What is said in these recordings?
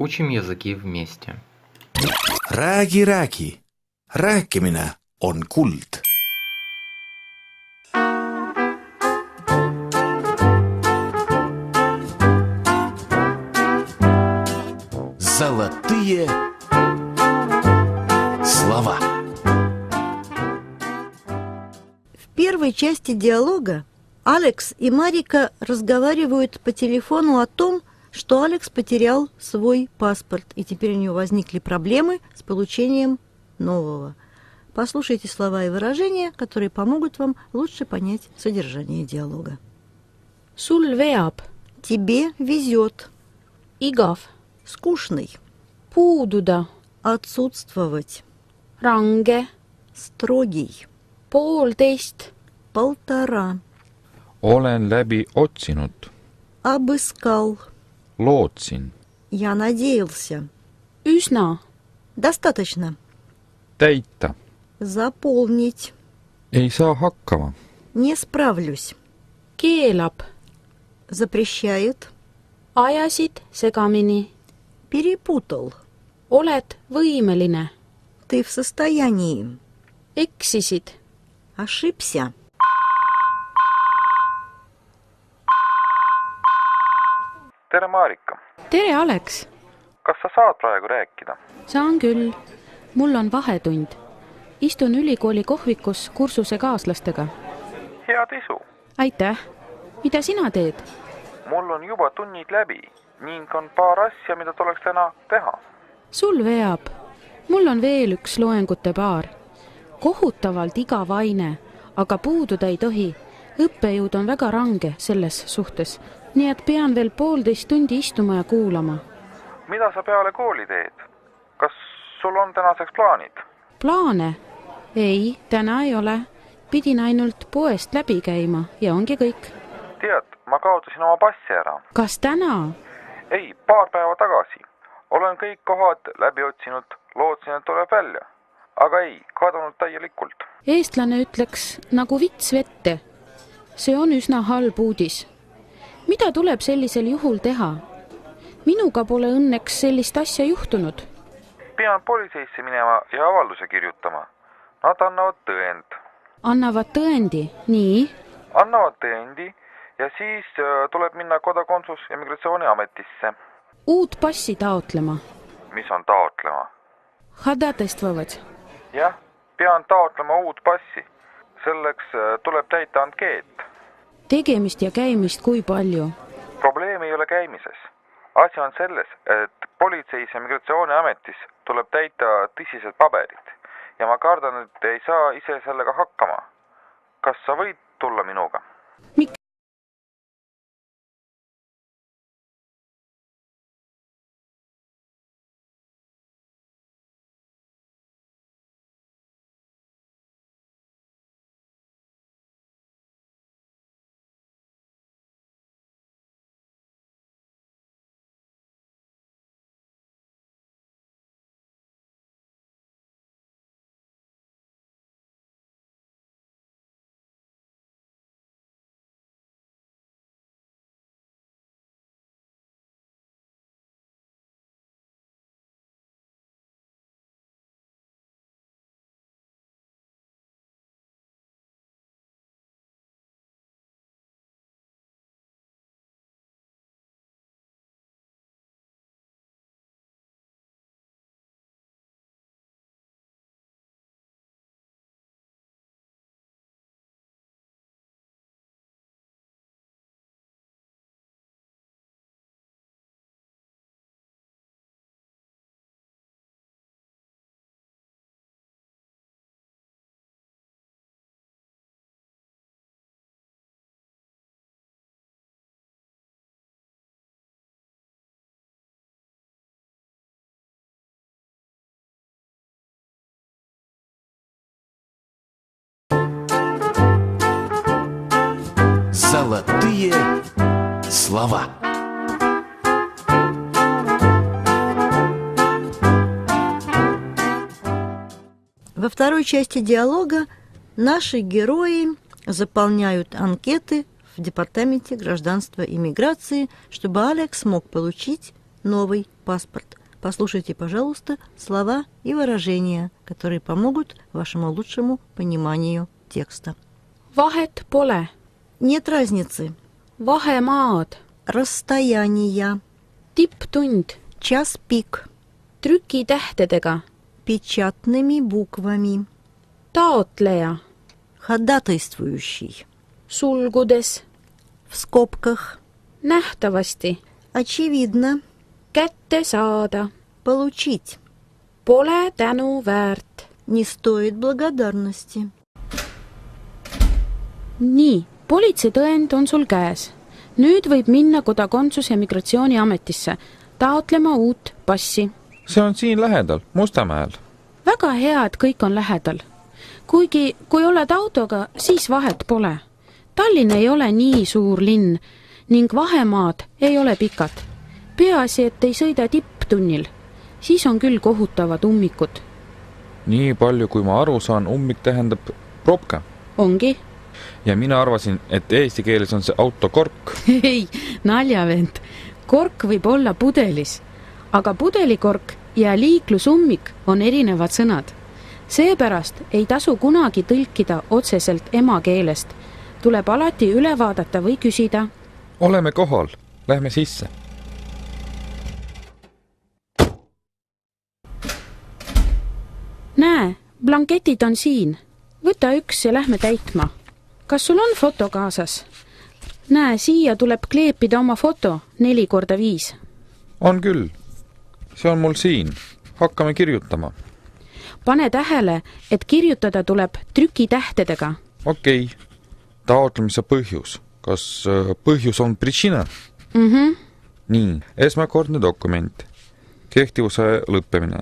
Учим языки вместе. Räägi, räägi. Rääkimine on kuld. Золотые слова. В первой части диалога Алекс и Марика разговаривают по телефону о том, что Алекс потерял свой паспорт, и теперь у него возникли проблемы с получением нового. Послушайте слова и выражения, которые помогут вам лучше понять содержание диалога. Sul veab. Тебе везет. Igav. Скучный. Puududa. Отсутствовать. Range. Строгий. 1,5. 1,5. Olen läbi otsinud. Обыскал. Lootsin. Я надеялся. Üsna. Достаточно. Täita. Заполнить. Ei saa hakkama. Не справлюсь. Keelab. Запрещает. Ajasid segamini. Перепутал. Oled võimeline. Ты в состоянии. Eksisid. Ошибся. Tere, Marika! Tere, Alex! Kas sa saad praegu rääkida? Saan küll. Mul on vahetund. Istun ülikooli kohvikus kursusekaaslastega. Head isu! Aitäh! Mida sina teed? Mul on juba tunnid läbi ning on paar asja, mida tuleks täna teha. Sul veab. Mul on veel üks loengute paar. Kohutavalt igav aine, aga puududa ei tohi. Õppejõud on väga range selles suhtes, nii et pean veel 1,5 tundi istuma ja kuulama. Mida sa peale kooli teed? Kas sul on tänaseks plaanid? Plaane? Ei, täna ei ole. Pidin ainult poest läbi käima ja ongi kõik. Tead, ma kaotasin oma passi ära. Kas täna? Ei, paar päeva tagasi. Olen kõik kohad läbi otsinud, lootsin, et tuleb välja. Aga ei, kadunud täielikult. Eestlane ütleks nagu vits vette. See on üsna halb uudis. Mida tuleb sellisel juhul teha? Minuga pole õnneks sellist asja juhtunud. Pean politseisse minema ja avalduse kirjutama. Nad annavad tõend. Annavad tõendi, nii? Annavad tõendi ja siis tuleb minna kodakondsus- ja migratsiooniametisse. Uut passi taotlema. Mis on taotlema? Hadatestvavad. Jah, pean taotlema uut passi. Selleks tuleb täita ankeet. Tegemist ja käimist kui palju? Probleem ei ole käimises. Asi on selles, et politseis ja migratsiooniametis tuleb täita tõsised paberid ja ma kardan, et ei saa ise sellega hakkama. Kas sa võid tulla minuga? Miks? Золотые слова. Во второй части диалога наши герои заполняют анкеты в Департаменте гражданства и миграции, чтобы Алекс мог получить новый паспорт. Послушайте, пожалуйста, слова и выражения, которые помогут вашему лучшему пониманию текста. Vahet pole. Нет разницы. Vahemaad. Расстояния. Tipptund. Час пик. Trükitähtedega. Печатными буквами. Taotleja. Ходатайствующий. Sulgudes. В скобках. Nähtavasti. Очевидно. Kätte saada. Получить. Pole tänu väärt. Не стоит благодарности. Nii, politseitõend on sul käes. Nüüd võib minna Kodakondsus- ja Migratsiooniametisse taotlema uut passi. see on siin lähedal, Mustamäel. Väga hea, et kõik on lähedal. Kuigi, kui oled autoga, siis vahet pole. Tallinn ei ole nii suur linn ning vahemaad ei ole pikad. Peaasi, et ei sõida tipptunnil. Siis on küll kohutavad ummikud. nii palju, kui ma aru saan, ummik tähendab propka. Ongi? ja mina arvasin, et eesti keeles on see autokork. Ei, naljavend. Kork võib olla pudelis, aga pudelikork ja liiklusummik on erinevad sõnad. Seepärast ei tasu kunagi tõlkida otseselt emakeelest. Tuleb alati üle vaadata või küsida. oleme kohal, lähme sisse. Näe, blanketid on siin. Võta üks ja lähme täitma. Kas sul on foto kaasas? Näe, siia tuleb kleepida oma foto 4x5. on küll. see on mul siin. Hakkame kirjutama. Pane tähele, et kirjutada tuleb trükitähtedega. Okei. Taotlemise põhjus. Kas põhjus on prичина? Nii, esmakordne dokument. Kehtivuse lõppemine.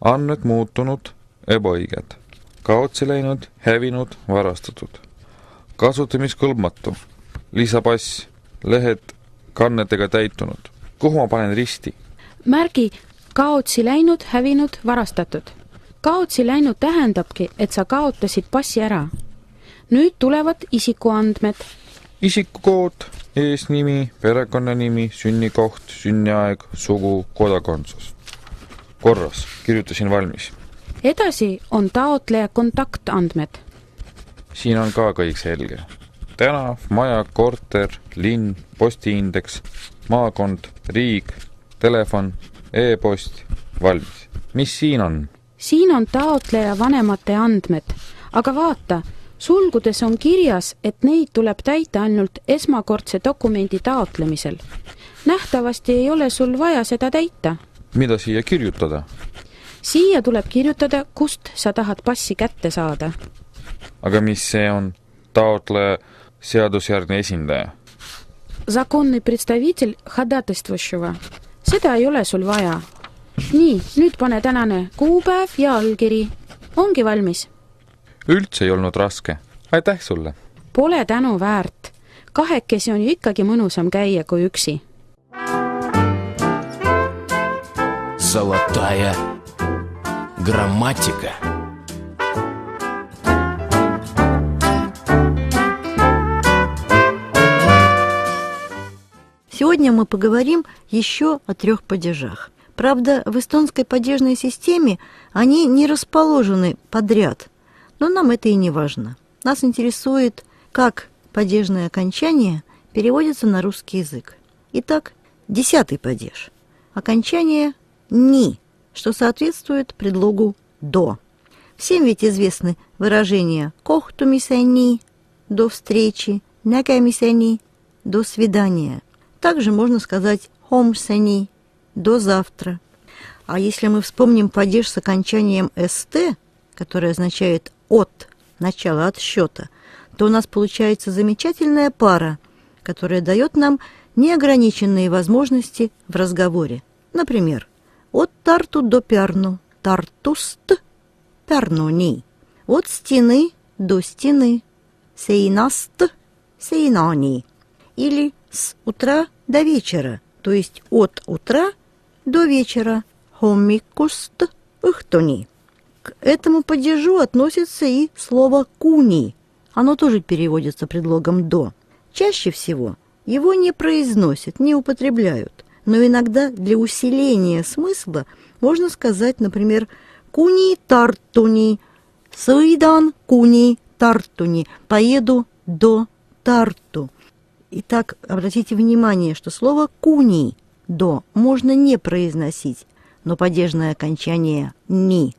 Andmed muutunud, ebaõiged. Kaotsi läinud, hävinud, varastatud. Kasutamiskõlbmatu. Lisapass. Lehed kannetega täitunud. Kuhu ma panen risti? Märgi kaotsi läinud, hävinud, varastatud. Kaotsi läinud tähendabki, et sa kaotasid passi ära. Nüüd tulevad isikuandmed. Isikukood, eesnimi, perekonnanimi, sünnikoht, sünniaeg, sugu, kodakondsus. Korras, kirjutasin valmis. Edasi on taotleja kontaktandmed. Siin on ka kõik selge. Tänav, maja, korter, linn, postiindeks, maakond, riik, telefon, e-post, valmis. Mis siin on? Siin on taotleja vanemate andmed, aga vaata, sulgudes on kirjas, et neid tuleb täita ainult esmakordse dokumendi taotlemisel. Nähtavasti ei ole sul vaja seda täita. Mida siia kirjutada? Siia tuleb kirjutada, kust sa tahad passi kätte saada. Aga mis see on? Taotleja seadusjärgne esindaja. Законный представитель ходатайствующего. Seda ei ole sul vaja. Nii, nüüd pane tänane kuupäev ja allkiri. Ongi valmis. Üldse ei olnud raske. Aitäh sulle. Pole tänu väärt. Kahekesi on ju ikkagi mõnusam käia kui üksi. Золотая грамматика. Сегодня мы поговорим еще о 3 падежах. Правда, в эстонской падежной системе они не расположены подряд, но нам это и не важно. Нас интересует, как падежные окончания переводятся на русский язык. Итак, 10 падеж. Окончание «ни», что соответствует предлогу «до». Всем ведь известны выражения «kohtumiseni» – «до встречи», «nägemiseni» – «до свидания». Также можно сказать «homseni» – «до завтра». А если мы вспомним падеж с окончанием «st», который означает «от», начало отсчета, то у нас получается замечательная пара, которая дает нам неограниченные возможности в разговоре. Например, «от Тарту до Пярну» – «тартуст», «пярнуни». «От стены до стены» – «сейнаст», «сейнани». Или «с утра до вечера», то есть «от утра до вечера» – «хоммикуст ыхтони». К этому падежу относится и слово «куни». Оно тоже переводится предлогом «до». Чаще всего его не произносят, не употребляют. Но иногда для усиления смысла можно сказать, например, «Куни Тартуни», «Сыйдан Куни Тартуни», «Поеду до Тарту». Итак, обратите внимание, что слово «куни» «до» можно не произносить, но падежное окончание «ни»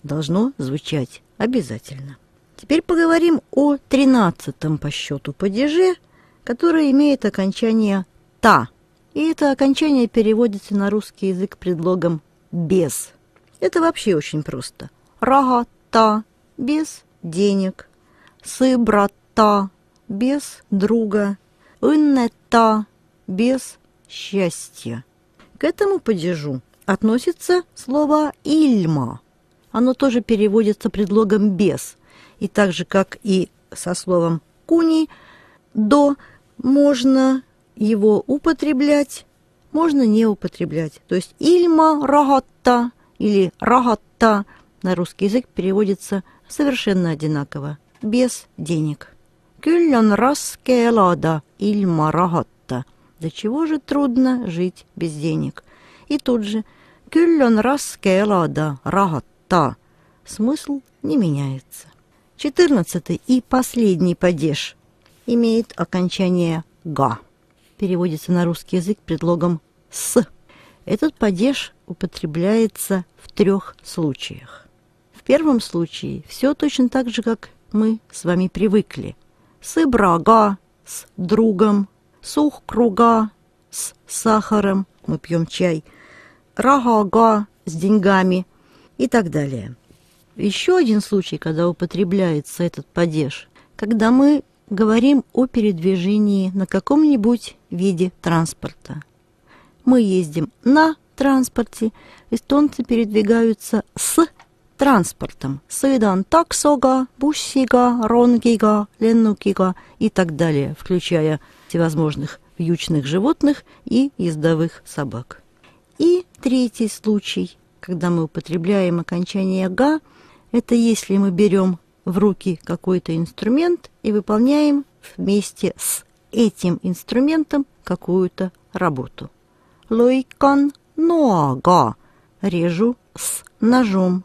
должно звучать обязательно. Теперь поговорим о 13-м по счету падеже, которое имеет окончание «та». И это окончание переводится на русский язык предлогом «без». Это вообще очень просто. Рага-та – без денег, сы-брат-та – без друга, ынне-та – без счастья. К этому падежу относится слово «ильма». Оно тоже переводится предлогом «без». И так же, как и со словом «куни», «до» можно его употреблять, можно не употреблять. То есть «ильма рагатта» или «рагатта» на русский язык переводится совершенно одинаково – «без денег». «Кюль он раske elada ilma rahata». До чего же трудно жить без денег? И тут же «Кюль он raske elada rahata». Смысл не меняется. 14-й и последний падеж имеет окончание «га». Переводится на русский язык предлогом «с». Этот падеж употребляется в 3 случаях. В первом случае все точно так же, как мы с вами привыкли. Сы-брага с другом, сух-круга с сахаром, мы пьем чай, рага-га с деньгами и так далее. Еще один случай, когда употребляется этот падеж, когда мы говорим о передвижении на каком-нибудь виде транспорта. Мы ездим на транспорте, эстонцы передвигаются с транспортом. Sõidan taksoga, bussiga, rongiga, lennukiga и так далее, включая всевозможных вьючных животных и ездовых собак. И третий случай, когда мы употребляем окончание «га», это если мы берем в руки какой-то инструмент и выполняем вместе с этим инструментом какую-то работу. Лойкан ноага – режу с ножом.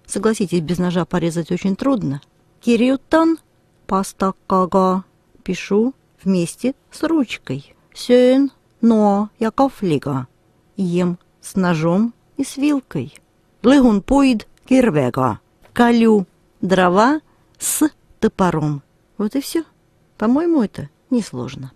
Согласитесь, без ножа порезать очень трудно. Кирютан пастакага – пишу вместе с ручкой. Сён но якофлига – ем с ножом и с вилкой. Лыгун пуид кирвега – колю дрова с топором. Вот и все. По-моему, это несложно.